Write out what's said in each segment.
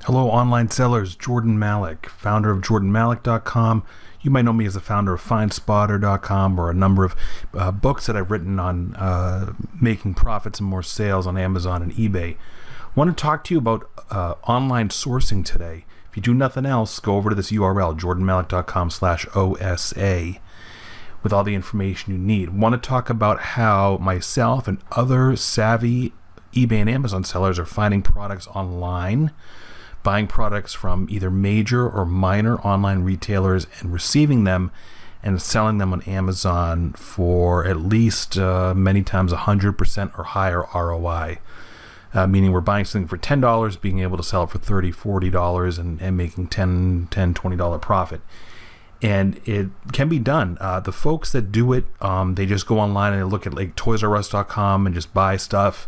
Hello, online sellers. Jordan Malik, founder of JordanMalik.com. You might know me as the founder of FindSpotter.com or a number of books that I've written on making profits and more sales on Amazon and eBay. I want to talk to you about online sourcing today. If you do nothing else, go over to this URL, JordanMalik.com/OSA, with all the information you need. I want to talk about how myself and other savvy eBay and Amazon sellers are finding products online, buying products from either major or minor online retailers and receiving them and selling them on Amazon for at least many times 100% or higher ROI. Meaning we're buying something for $10, being able to sell it for $30, $40 and making $10, $20 profit. And it can be done. The folks that do it, they just go online and they look at like ToysRUs.com and just buy stuff.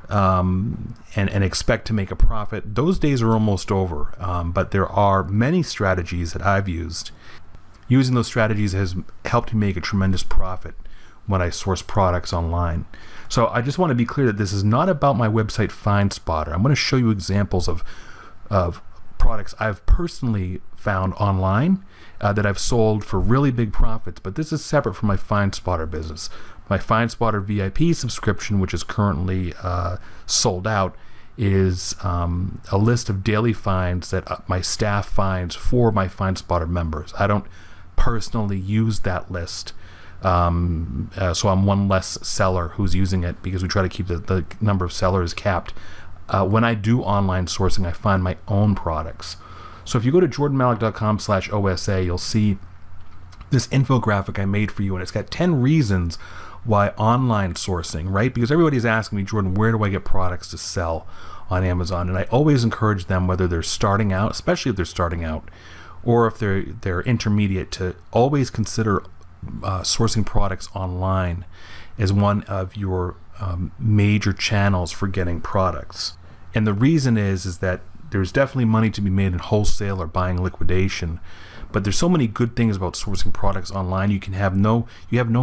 And expect to make a profit. Those days are almost over, but there are many strategies that I've used. Using those strategies has helped me make a tremendous profit when I source products online. So I just want to be clear that this is not about my website FindSpotter. I'm going to show you examples of products I've personally found online that I've sold for really big profits, but this is separate from my FindSpotter business. My FindSpotter VIP subscription, which is currently sold out, is a list of daily finds that my staff finds for my FindSpotter members. I don't personally use that list, so I'm one less seller who's using it because we try to keep the number of sellers capped. When I do online sourcing, I find my own products. So if you go to JordanMalik.com/OSA, you'll see this infographic I made for you, and it's got 10 reasons why online sourcing, right? Because everybody's asking me, Jordan, where do I get products to sell on Amazon? And I always encourage them, whether they're starting out, especially if they're starting out, or if they're intermediate, to always consider sourcing products online as one of your major channels for getting products. And the reason is that there's definitely money to be made in wholesale or buying liquidation, but there's so many good things about sourcing products online. You have no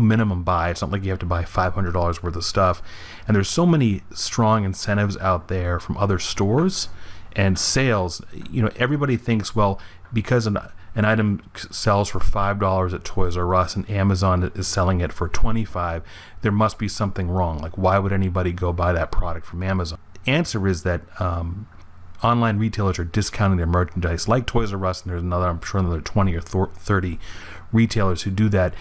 minimum buy. It's not like you have to buy $500 worth of stuff. And there's so many strong incentives out there from other stores and sales. You know, everybody thinks, well, because an item sells for $5 at Toys R Us and Amazon is selling it for $25, there must be something wrong. Like, why would anybody go buy that product from Amazon? The answer is that online retailers are discounting their merchandise, like Toys R Us, and there's I'm sure another 20 or 30 retailers who do that.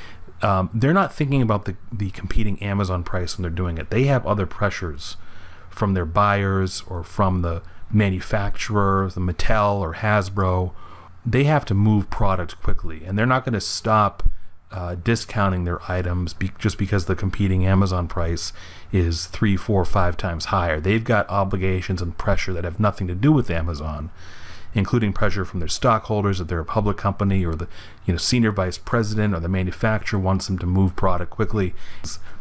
They're not thinking about the competing Amazon price when they're doing it. They have other pressures from their buyers or from the manufacturer, the Mattel or Hasbro. They have to move product quickly, and they're not going to stop discounting their items just because the competing Amazon price is 3, 4, 5 times higher. They've got obligations and pressure that have nothing to do with Amazon, including pressure from their stockholders if they're a public company, or the senior vice president or the manufacturer wants them to move product quickly.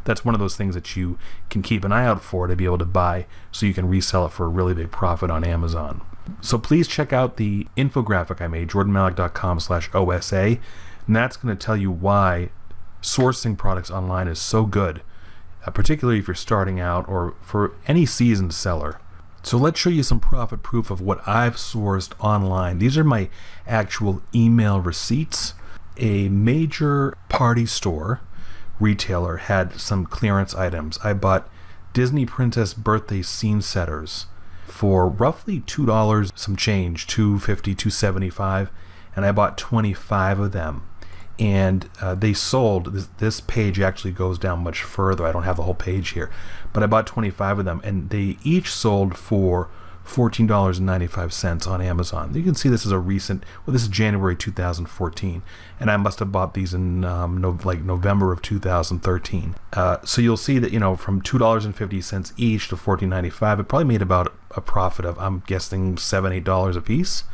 That's one of those things that you can keep an eye out for to be able to buy so you can resell it for a really big profit on Amazon. So please check out the infographic I made, JordanMalik.com/OSA, and that's going to tell you why sourcing products online is so good, particularly if you're starting out or for any seasoned seller. So let's show you some profit proof of what I've sourced online. These are my actual email receipts. A major party store retailer had some clearance items. I bought Disney Princess birthday scene setters for roughly $2 some change, $2.50, $2.75, and I bought 25 of them. And they sold, this page actually goes down much further. I don't have the whole page here, but I bought 25 of them, and they each sold for $14.95 on Amazon. You can see this is a recent, well, this is January 2014, and I must have bought these in November of 2013. So you'll see that, from $2.50 each to $14.95, it probably made about a profit of, I'm guessing, $7, $8 a piece.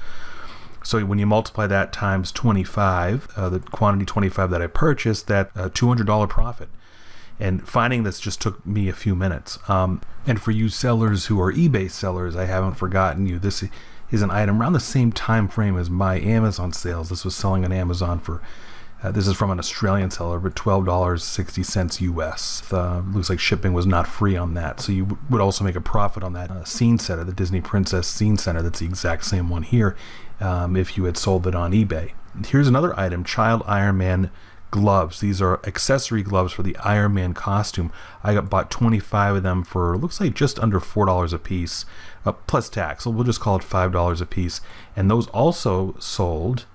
So when you multiply that times 25, the quantity 25 that I purchased, that $200 profit. And finding this just took me a few minutes. And for you sellers who are eBay sellers, I haven't forgotten you. This is an item around the same time frame as my Amazon sales. This was selling on Amazon for This is from an Australian seller, but $12.60 US. Looks like shipping was not free on that. So you would also make a profit on that scene center, the Disney Princess scene center. That's the exact same one here if you had sold it on eBay. Here's another item, Child Iron Man gloves. These are accessory gloves for the Iron Man costume. I bought 25 of them for, looks like just under $4 a piece, plus tax. So we'll just call it $5 a piece. And those also sold.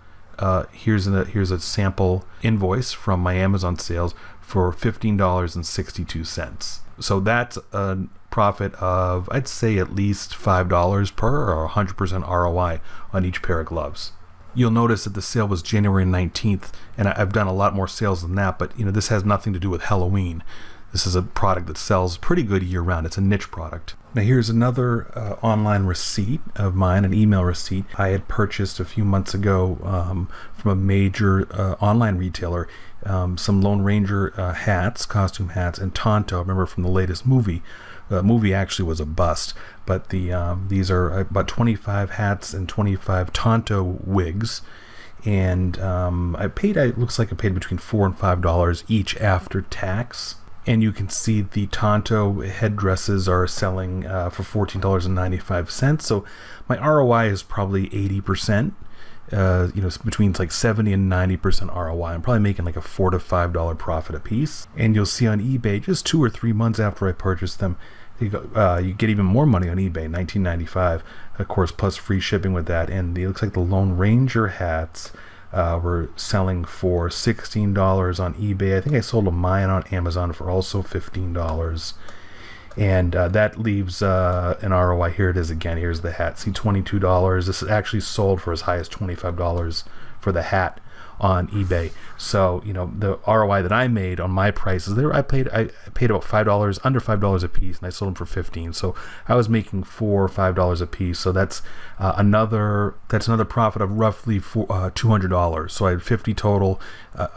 Here's a sample invoice from my Amazon sales for $15.62. So that's a profit of, I'd say, at least $5 per, or 100% ROI on each pair of gloves. You'll notice that the sale was January 19th, and I've done a lot more sales than that, but this has nothing to do with Halloween. This is a product that sells pretty good year-round. It's a niche product. Now here's another online receipt of mine, an email receipt I had purchased a few months ago from a major online retailer, some Lone Ranger hats, costume hats, and Tonto. Remember from the latest movie. The movie actually was a bust, but these are about 25 hats and 25 Tonto wigs, and looks like I paid between $4 and $5 each after tax. And you can see the Tonto headdresses are selling for $14.95. So my ROI is probably 80%. Between like 70 and 90% ROI. I'm probably making like a $4 to $5 profit a piece. And you'll see on eBay, just 2 or 3 months after I purchased them, you get even more money on eBay, $19.95, of course, plus free shipping with that. And it looks like the Lone Ranger hats were selling for $16 on eBay. I think I sold a mine on Amazon for also $15. And that leaves an ROI. Here it is again. Here's the hat. See, $22. This is actually sold for as high as $25 for the hat on eBay. So the ROI that I made on my prices there, I paid about $5, under $5 a piece, and I sold them for $15. So I was making $4 or $5 a piece. So that's another profit of roughly $200. So I had 50 total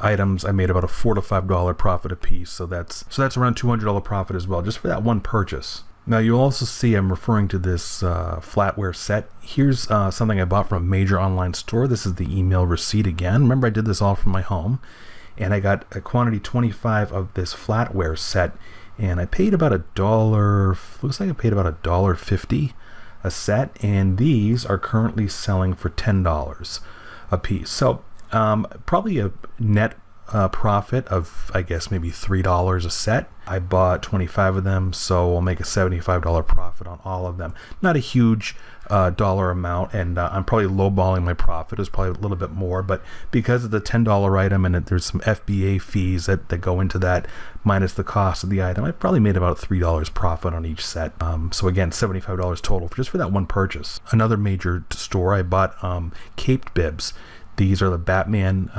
items. I made about a $4 to $5 profit a piece. So that's around $200 profit as well, just for that one purchase. Now you'll also see I'm referring to this flatware set. Here's something I bought from a major online store. This is the email receipt again. Remember, I did this all from my home, and I got a quantity 25 of this flatware set, and I paid about $1. Looks like I paid about $1.50 a set, and these are currently selling for $10 a piece. So probably a net profit of, I guess, maybe $3 a set. I bought 25 of them, so I'll make a $75 profit on all of them. Not a huge dollar amount, and I'm probably lowballing my profit. It's probably a little bit more, but because of the $10 item and there's some FBA fees that go into that, minus the cost of the item, I probably made about $3 profit on each set. So again, $75 total just for that one purchase. Another major store, I bought caped bibs. These are the Batman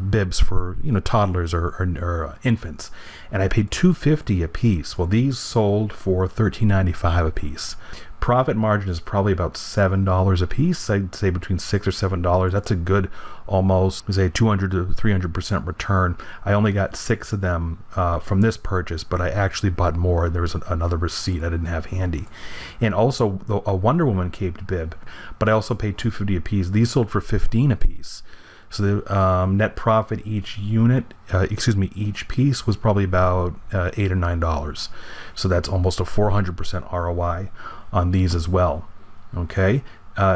bibs for toddlers or infants, and I paid $2.50 a piece. Well, these sold for $13.95 a piece. Profit margin is probably about $7 a piece. I'd say between $6 or $7. That's a good, almost say 200 to 300% return. I only got 6 of them from this purchase, but I actually bought more. There was another receipt I didn't have handy, and also a Wonder Woman caped bib, but I also paid $2.50 a piece. These sold for $15 a piece. So the net profit each piece was probably about $8 or $9. So that's almost a 400% ROI on these as well. Okay,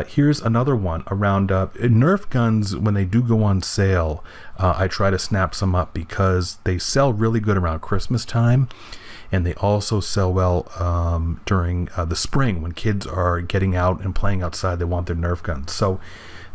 here's another one around Nerf guns. When they do go on sale, I try to snap some up because they sell really good around Christmas time, and they also sell well during the spring when kids are getting out and playing outside. They want their Nerf guns. So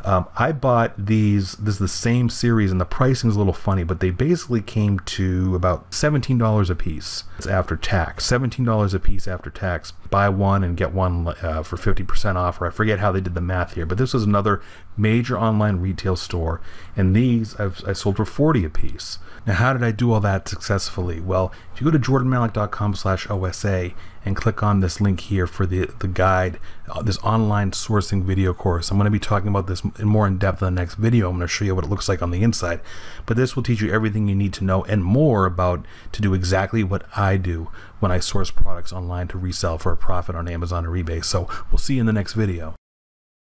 I bought these. This is the same series, and the pricing is a little funny, but they basically came to about $17 a piece. It's after tax. $17 a piece after tax. Buy one and get one for 50% off, or I forget how they did the math here, but this was another major online retail store, and these I sold for $40 a piece. Now, how did I do all that successfully? Well, if you go to jordanmalik.com/OSA and click on this link here for the guide, this online sourcing video course. I'm going to be talking about this more in depth in the next video. I'm going to show you what it looks like on the inside, but this will teach you everything you need to know and more about to do exactly what I do when I source products online to resell for a profit on Amazon or eBay. So we'll see you in the next video.